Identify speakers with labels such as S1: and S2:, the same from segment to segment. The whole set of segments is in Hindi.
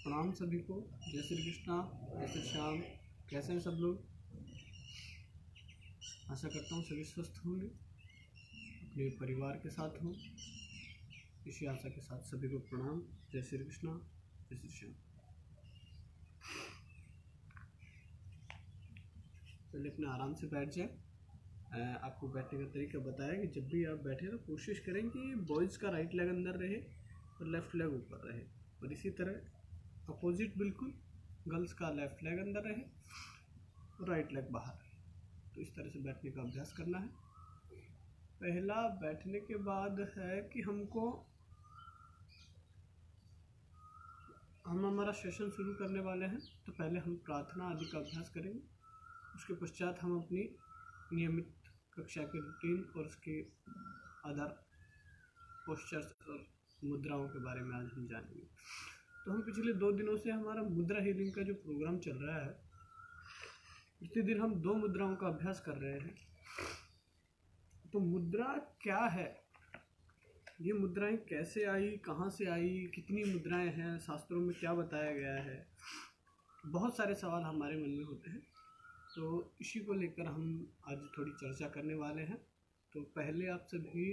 S1: प्रणाम सभी को। जय श्री कृष्णा, जय श्री श्याम। कैसे हैं सब लोग? आशा करता हूँ सभी स्वस्थ होंगे, अपने परिवार के साथ हों। इसी आशा के साथ सभी को प्रणाम। जय श्री कृष्णा, जय श्री श्याम। चलिए अपने आराम से बैठ जाए। आपको बैठने का तरीका बताया कि जब भी आप बैठे तो कोशिश करें कि बॉयज़ का राइट लेग अंदर रहे और लेफ़्ट लेग ऊपर रहे, और इसी तरह अपोजिट बिल्कुल गर्ल्स का लेफ़्ट लेग अंदर रहे और राइट लेग बाहर रहे। तो इस तरह से बैठने का अभ्यास करना है। पहला बैठने के बाद है कि हम हमारा सेशन शुरू करने वाले हैं, तो पहले हम प्रार्थना आदि का अभ्यास करेंगे। उसके पश्चात हम अपनी नियमित कक्षा के रूटीन और उसके अदर पोस्चर्स और मुद्राओं के बारे में आज हम जानेंगे। तो हम पिछले 2 दिनों से हमारा मुद्रा हीलिंग का जो प्रोग्राम चल रहा है, प्रतिदिन हम 2 मुद्राओं का अभ्यास कर रहे हैं। तो मुद्रा क्या है, ये मुद्राएं कैसे आई, कहाँ से आई, कितनी मुद्राएं हैं, शास्त्रों में क्या बताया गया है, बहुत सारे सवाल हमारे मन में होते हैं। तो इसी को लेकर हम आज थोड़ी चर्चा करने वाले हैं। तो पहले आप सभी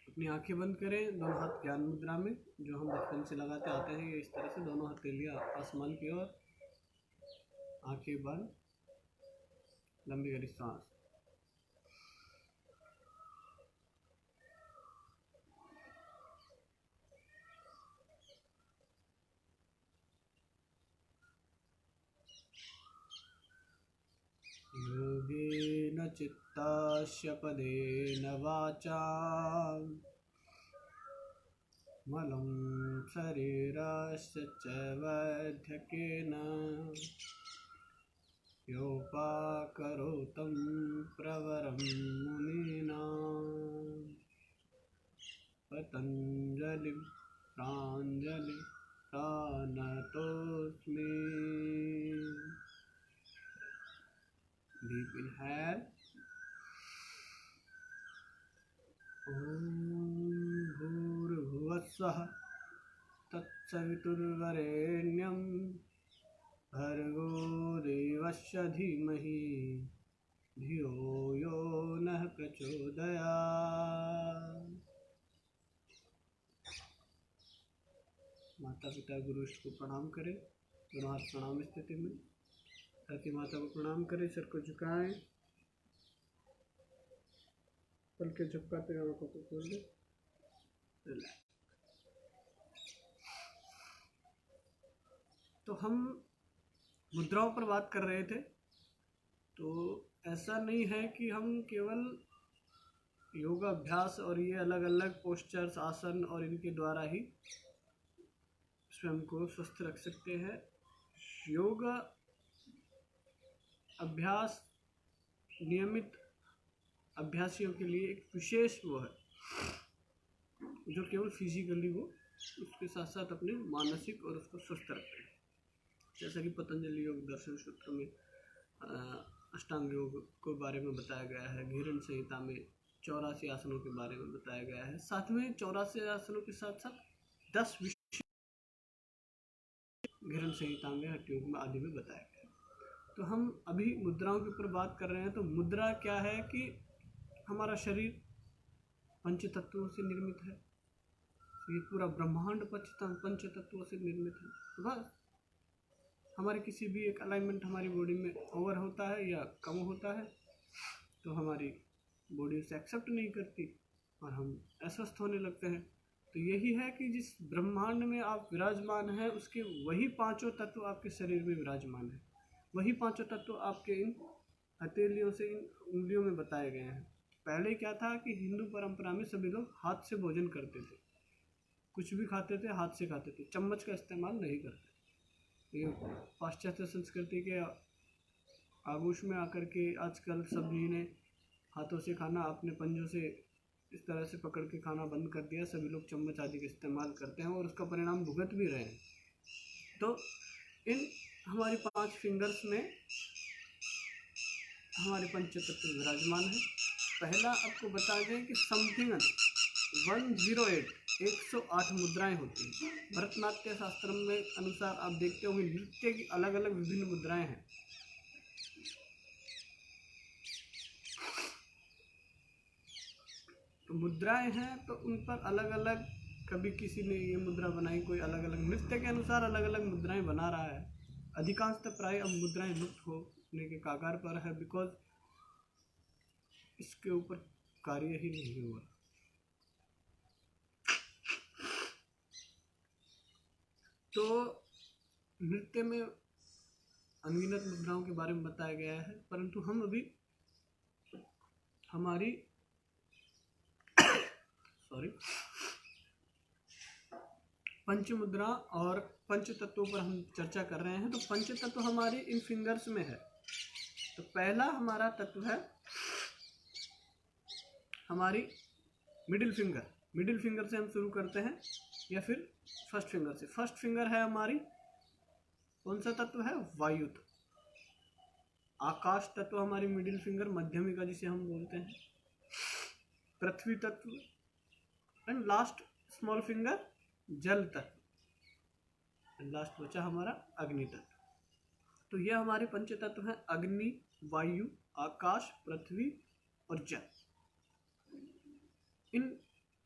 S1: अपनी आंखें बंद करें, दोनों हाथ ज्ञान मुद्रा में, जो हम बचपन से लगाते आते हैं। इस तरह से दोनों हथेलियां आसमान की ओर, आंखें बंद, लंबी गहरी सांस। योगेन चित्तस्य पदेन वाचा मलं शरीरस्य च वैद्यकेन योपाकरोतं प्रवरं मुनीनां पतञ्जलिं प्राञ्जलिं प्रणतोऽस्मि। Deep inhale. ॐ भूर्भुवस्सुः तत्सवितुर्वरेण्यं भर्गो देवस्य धीमहि धियो यो नः प्रचोदयात्। माता पिता गुरु को प्रणाम करें, दोनों हाथ प्रणाम स्थिति में। धरती माता को प्रणाम करें, सिर को झुकाएं, पलकें झपकाते हुए आंखों को खोल दें। तो हम मुद्राओं पर बात कर रहे थे। तो ऐसा नहीं है कि हम केवल योगा अभ्यास और ये अलग अलग पोस्चर्स, आसन और इनके द्वारा ही स्वयं को स्वस्थ रख सकते हैं। योगा अभ्यास नियमित अभ्यासियों के लिए एक विशेष वो है, जो केवल फिजिकली वो उसके साथ साथ अपने मानसिक और उसको स्वस्थ रखते हैं। जैसा कि पतंजलि योग दर्शन सूत्र में अष्टांग योग के बारे में बताया गया है, घिरण संहिता में 84 आसनों के बारे में बताया गया है। साथ में 84 आसनों के साथ साथ 10 घिरण संहिता में, हठ योग में आदि में बताया गया है। तो हम अभी मुद्राओं के ऊपर बात कर रहे हैं। तो मुद्रा क्या है कि हमारा शरीर पंच तत्वों से निर्मित है। ये पूरा ब्रह्मांड पंच तत्वों से निर्मित है। तो बस हमारे किसी भी एक अलाइनमेंट हमारी बॉडी में ओवर होता है या कम होता है, तो हमारी बॉडी उसे एक्सेप्ट नहीं करती और हम अस्वस्थ होने लगते हैं। तो यही है कि जिस ब्रह्मांड में आप विराजमान हैं, उसके वही 5 तत्व आपके शरीर में विराजमान है। वही 5 तत्व आपके इन हथेलियों से, इन उंगलियों में बताए गए हैं। पहले क्या था कि हिंदू परंपरा में सभी लोग हाथ से भोजन करते थे, कुछ भी खाते थे हाथ से खाते थे, चम्मच का इस्तेमाल नहीं करते। ये पाश्चात्य संस्कृति के आगोश में आकर के आजकल सभी ने हाथों से खाना, अपने पंजों से इस तरह से पकड़ के खाना बंद कर दिया। सभी लोग चम्मच आदि का इस्तेमाल करते हैं और उसका परिणाम भुगत भी रहे हैं। तो इन हमारी 5 फिंगर्स में हमारे पंच तत्व विराजमान है। पहला आपको बता दें कि समथिंग 108 108 मुद्राएं होती हैं। भरतनाट्य शास्त्र में अनुसार आप देखते होंगे नृत्य की अलग अलग विभिन्न मुद्राएं हैं। तो मुद्राएं हैं तो उन पर अलग अलग, कभी किसी ने ये मुद्रा बनाई, कोई अलग अलग नृत्य के अनुसार अलग अलग मुद्राएं बना रहा है। अधिकांशतः प्राय अब मुद्राएं लुप्त होने के कगार पर है, बिकॉज इसके ऊपर कार्य ही नहीं हुआ। तो नृत्य में अनगिनत मुद्राओं के बारे में बताया गया है, परंतु हम अभी हमारी पंच मुद्रा और पंच तत्वों पर हम चर्चा कर रहे हैं। तो पंच तत्व हमारी इन फिंगर्स में है। तो पहला हमारा तत्व है हमारी मिडिल फिंगर। मिडिल फिंगर से हम शुरू करते हैं या फिर फर्स्ट फिंगर से। फर्स्ट फिंगर है हमारी कौन सा तत्व है? वायु तत्व। आकाश तत्व हमारी मिडिल फिंगर, मध्यमिका जिसे हम बोलते हैं। पृथ्वी तत्व एंड लास्ट स्मॉल फिंगर जल तत्व। लास्ट बचा हमारा अग्नि तत्व। तो यह हमारे पंच तत्व हैं: अग्नि, वायु, आकाश, पृथ्वी और जल। इन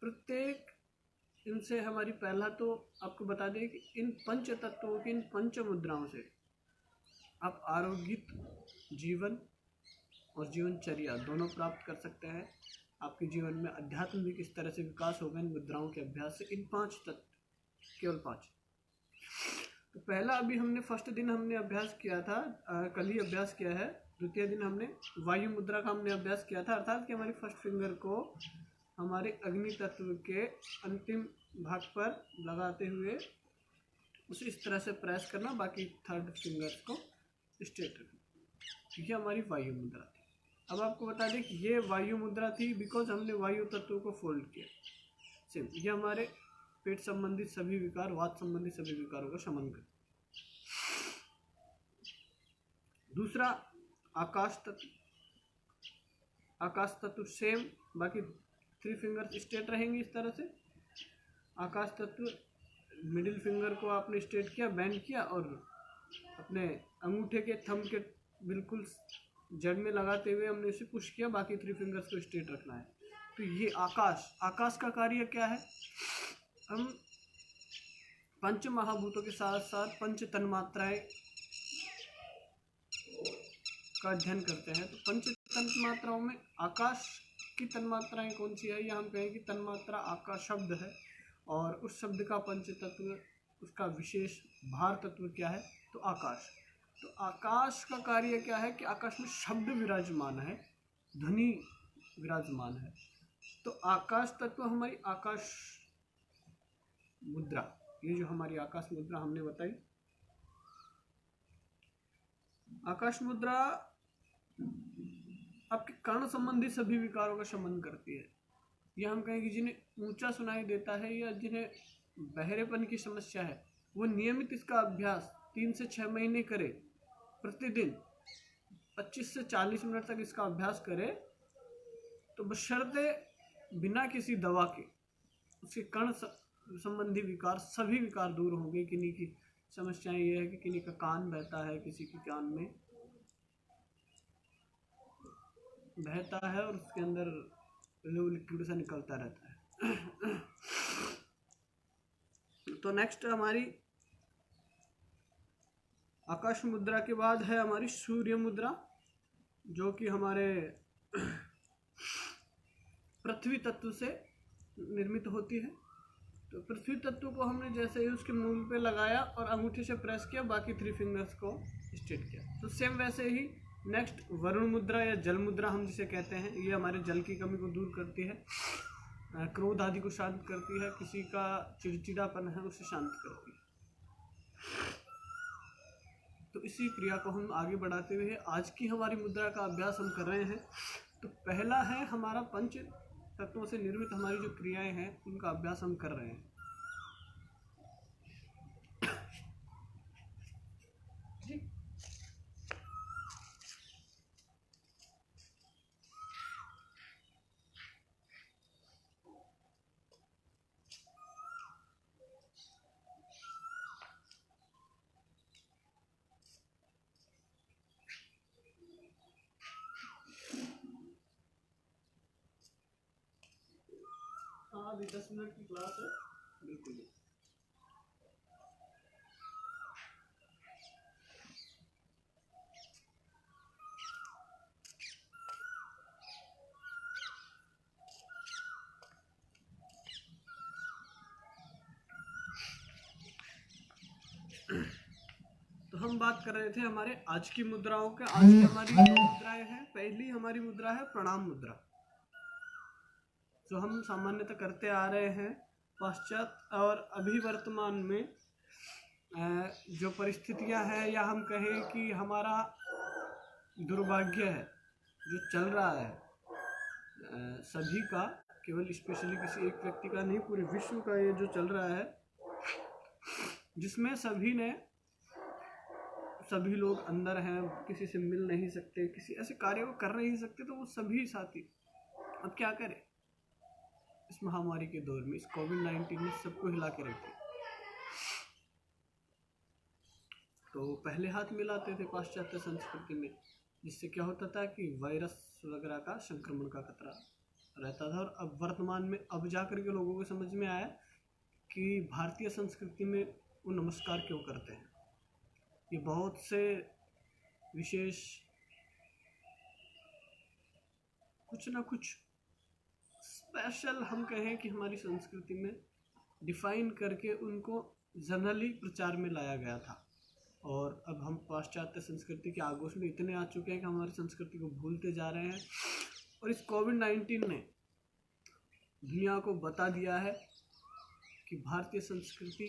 S1: प्रत्येक इनसे हमारी पहला तो आपको बता दें कि इन पंच तत्वों की इन पंच मुद्राओं से आप आरोग्यित जीवन और जीवनचर्या दोनों प्राप्त कर सकते हैं। आपके जीवन में अध्यात्म भी किस तरह से विकास होगा इन मुद्राओं के अभ्यास से। इन 5 तत्व, केवल 5। तो पहला अभी हमने फर्स्ट दिन हमने अभ्यास किया था, कल ही अभ्यास किया है। द्वितीय दिन हमने वायु मुद्रा का हमने अभ्यास किया था, अर्थात कि हमारी फर्स्ट फिंगर को हमारे अग्नि तत्व के अंतिम भाग पर लगाते हुए उसे इस तरह से प्रेस करना, बाकी थर्ड फिंगर्स को स्ट्रेट रखना। ये हमारी वायु मुद्रा थी। अब आपको बता दें कि ये वायु मुद्रा थी बिकॉज हमने वायु तत्व को फोल्ड किया। सेम ये हमारे पेट संबंधित सभी विकार, वात संबंधित सभी विकारों का शमन कर। दूसरा आकाश तत्व। आकाश तत्व सेम, बाकी 3 फिंगर्स स्ट्रेट रहेंगी इस तरह से। आकाश तत्व मिडिल फिंगर को आपने स्ट्रेट किया, बेंड किया और अपने अंगूठे के थंब के बिल्कुल जड़ में लगाते हुए हमने इसे पुश किया, बाकी 3 फिंगर्स को स्ट्रेट रखना है। तो ये आकाश का कार्य क्या है? हम पंच महाभूतों के साथ साथ पंच तन्मात्राएं का अध्ययन करते हैं। तो पंच तन्मात्राओं में आकाश की तन्मात्राएं कौन सी है? या हम कहें कि तन्मात्रा आकाश शब्द है, और उस शब्द का पंच तत्व, उसका विशेष भार तत्व क्या है? तो आकाश। तो आकाश का कार्य क्या है कि आकाश में शब्द विराजमान है, ध्वनि विराजमान है। तो आकाश तत्व हमारी आकाश मुद्रा, ये जो हमारी आकाश मुद्रा हमने बताई, आकाश मुद्रा आपके कर्ण संबंधी सभी विकारों का शमन करती है। या हम कहें कि जिन्हें ऊंचा सुनाई देता है या जिन्हें बहरेपन की समस्या है, वो नियमित इसका अभ्यास 3 से 6 महीने करे। प्रतिदिन 25 से 40 मिनट तक इसका अभ्यास करे, तो बशर्ते बिना किसी दवा के उसके कर्ण संबंधी विकार, सभी विकार दूर होंगे। किन्हीं की समस्याएं ये है कि किन्हीं का कान बहता है, किसी के कान में बहता है और उसके अंदर लिक्विड सा निकलता रहता है। तो नेक्स्ट हमारी आकाश मुद्रा के बाद है हमारी सूर्य मुद्रा, जो कि हमारे पृथ्वी तत्व से निर्मित होती है। तो पृथ्वी तत्व को हमने जैसे ही उसके मूल पे लगाया और अंगूठे से प्रेस किया, बाकी 3 फिंगर्स को स्ट्रेट किया। तो सेम वैसे ही नेक्स्ट वरुण मुद्रा या जल मुद्रा हम जिसे कहते हैं, ये हमारे जल की कमी को दूर करती है, क्रोध आदि को शांत करती है, किसी का चिड़चिड़ापन है उसे शांत करती है। तो इसी क्रिया को हम आगे बढ़ाते हुए आज की हमारी मुद्रा का अभ्यास हम कर रहे हैं। तो पहला है हमारा पंच तत्वों से निर्मित हमारी जो क्रियाएं हैं उनका अभ्यास हम कर रहे हैं। हाँ, अभी 10 मिनट की क्लास है, बिल्कुल। तो हम बात कर रहे थे हमारे आज की मुद्राओं के। आज की हमारी दो मुद्राएं हैं। पहली हमारी मुद्रा है प्रणाम मुद्रा, जो हम सामान्यतः करते आ रहे हैं। पाश्चात्य और अभी वर्तमान में जो परिस्थितियां हैं, या हम कहें कि हमारा दुर्भाग्य है जो चल रहा है सभी का, केवल स्पेशली किसी एक व्यक्ति का नहीं, पूरे विश्व का ये जो चल रहा है, जिसमें सभी लोग अंदर हैं, किसी से मिल नहीं सकते, किसी ऐसे कार्य को कर नहीं सकते। तो वो सभी साथी अब क्या करें इस महामारी के दौर में, इस कोविड-19 ने सबको हिला के रख दिया। तो पहले हाथ मिलाते थे पाश्चात्य संस्कृति में, जिससे क्या होता था कि वायरस वगैरह का संक्रमण का खतरा रहता था। और अब वर्तमान में अब जाकर के लोगों को समझ में आया कि भारतीय संस्कृति में वो नमस्कार क्यों करते हैं। ये बहुत से विशेष कुछ ना कुछ स्पेशल हम कहें कि हमारी संस्कृति में डिफाइन करके उनको जनरली प्रचार में लाया गया था। और अब हम पाश्चात्य संस्कृति के आगोश में इतने आ चुके हैं कि हमारी संस्कृति को भूलते जा रहे हैं। और इस कोविड-19 ने दुनिया को बता दिया है कि भारतीय संस्कृति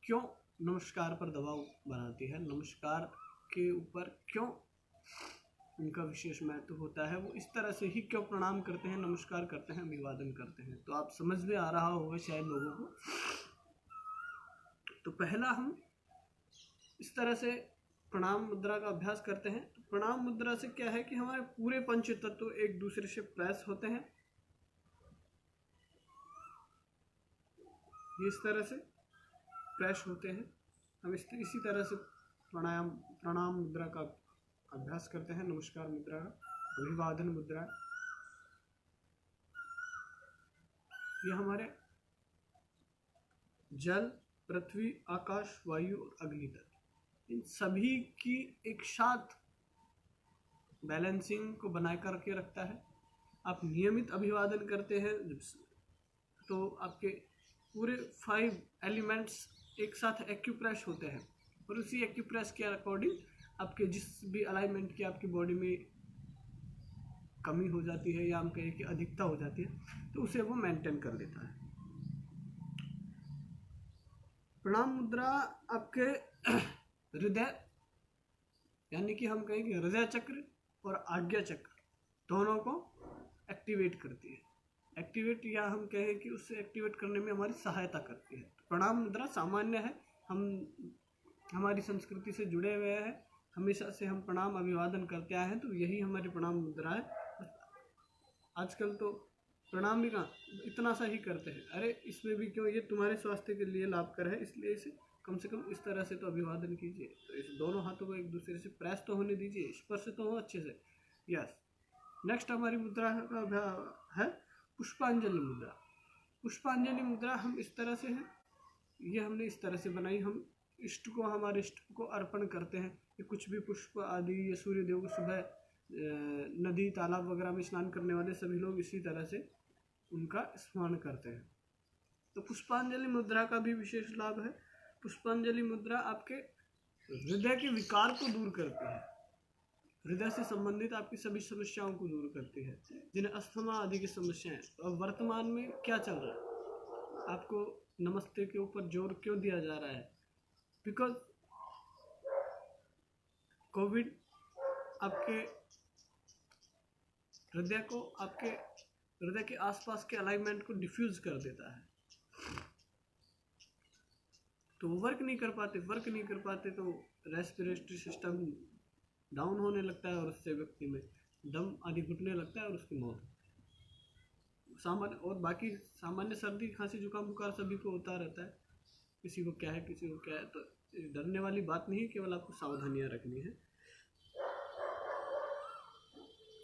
S1: क्यों नमस्कार पर दबाव बनाती है, नमस्कार के ऊपर क्यों उनका विशेष महत्व होता है, वो इस तरह से ही क्यों प्रणाम करते हैं, नमस्कार करते हैं, अभिवादन करते हैं। तो आप समझ में आ रहा होगा शायद लोगों को। तो पहला हम इस तरह से प्रणाम मुद्रा का अभ्यास करते हैं। तो प्रणाम मुद्रा से क्या है कि हमारे पूरे पंच तत्व एक दूसरे से प्रेस होते हैं, ये इस तरह से प्रेस होते हैं। हम इसी तरह से प्रणाम मुद्रा का अभ्यास करते हैं, नमस्कार मुद्रा का, अभिवादन मुद्रा। ये हमारे जल, पृथ्वी, आकाश, वायु और अग्नि तत्व, इन सभी की एक साथ बैलेंसिंग को बनाए करके रखता है। आप नियमित अभिवादन करते हैं तो आपके पूरे 5 एलिमेंट्स एक साथ एक्यूप्रेस होते हैं, और उसी एक्यूप्रेस के अकॉर्डिंग आपके जिस भी अलाइनमेंट की आपकी बॉडी में कमी हो जाती है, या हम कहें कि अधिकता हो जाती है, तो उसे वो मेंटेन कर देता है। प्रणाम मुद्रा आपके हृदय, यानी कि हम कहें कि हृदय चक्र और आज्ञा चक्र दोनों को एक्टिवेट करती है। एक्टिवेट, या हम कहें कि उससे एक्टिवेट करने में हमारी सहायता करती है। तो प्रणाम मुद्रा सामान्य है, हम हमारी संस्कृति से जुड़े हुए हैं, हमेशा से हम प्रणाम अभिवादन करते आए हैं, तो यही हमारी प्रणाम मुद्रा है। आजकल तो प्रणाम भी कहाँ, इतना सा ही करते हैं, अरे इसमें भी क्यों, ये तुम्हारे स्वास्थ्य के लिए लाभकर है, इसलिए इसे कम से कम इस तरह से तो अभिवादन कीजिए। तो इस दोनों हाथों को एक दूसरे से प्रेस तो होने दीजिए, स्पर्श तो हो अच्छे से। यस। नेक्स्ट हमारी मुद्रा का है पुष्पांजलि मुद्रा। पुष्पांजलि मुद्रा हम इस तरह से है, ये हमने इस तरह से बनाई, हम इष्ट को, हमारे इष्ट को अर्पण करते हैं। ये कुछ भी पुष्प आदि, ये सूर्यदेव को सुबह नदी तालाब वगैरह में स्नान करने वाले सभी लोग इसी तरह से उनका स्मरण करते हैं। तो पुष्पांजलि मुद्रा का भी विशेष लाभ है। पुष्पांजलि मुद्रा आपके हृदय के विकार को दूर करती है, हृदय से संबंधित आपकी सभी समस्याओं को दूर करती है, जिन्हें अस्थमा आदि की समस्याएं। तो अब वर्तमान में क्या चल रहा है, आपको नमस्ते के ऊपर जोर क्यों दिया जा रहा है? बिकॉज कोविड आपके हृदय को, आपके हृदय के आसपास के अलाइनमेंट को डिफ्यूज कर देता है, तो वर्क नहीं कर पाते, तो रेस्पिरेटरी सिस्टम डाउन होने लगता है, और उससे व्यक्ति में दम आदि घुटने लगता है और उसकी मौत। सामान्य और बाकी सामान्य सर्दी खांसी जुकाम बुखार सभी को होता रहता है, किसी को क्या है किसी को क्या है। तो डरने वाली बात नहीं, केवल आपको सावधानियां रखनी है।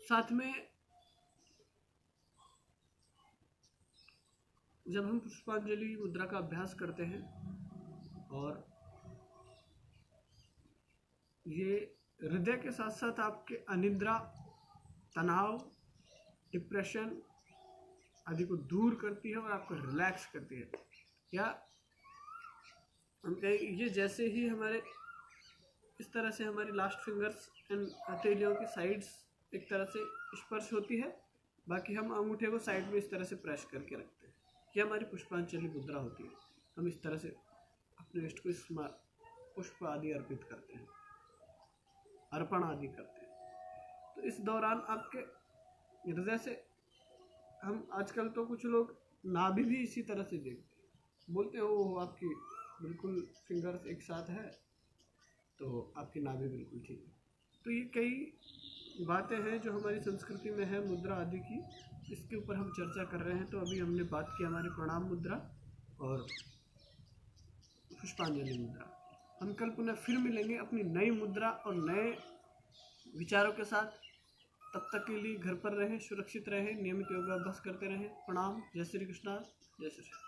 S1: साथ में जब हम पुष्पांजलि मुद्रा का अभ्यास करते हैं और ये हृदय के साथ साथ आपके अनिद्रा, तनाव, डिप्रेशन आदि को दूर करती है और आपको रिलैक्स करती है। या हम कहें ये जैसे ही हमारे इस तरह से हमारी लास्ट फिंगर्स एंड हथेलियों की साइड्स एक तरह से स्पर्श होती है, बाकी हम अंगूठे को साइड में इस तरह से प्रेस करके रखते हैं। ये हमारी पुष्पांजलि मुद्रा होती है। हम इस तरह से अपने इष्ट को पुष्प आदि अर्पित करते हैं, अर्पण आदि करते हैं। तो इस दौरान आपके हृदय से हम आजकल तो कुछ लोग नाभि भी इसी तरह से देखते हैं, बोलते हो आपकी बिल्कुल फिंगर्स एक साथ है तो आपकी नाभि बिल्कुल ठीक है। तो ये कई बातें हैं जो हमारी संस्कृति में है मुद्रा आदि की, इसके ऊपर हम चर्चा कर रहे हैं। तो अभी हमने बात की हमारी प्रणाम मुद्रा और पुष्पांजलि मुद्रा। हम कल पुनः फिर मिलेंगे अपनी नई मुद्रा और नए विचारों के साथ। तब तक के लिए घर पर रहें, सुरक्षित रहें, नियमित योगाभ्यास करते रहें। प्रणाम। जय श्री कृष्णा, जय श्री कृष्ण।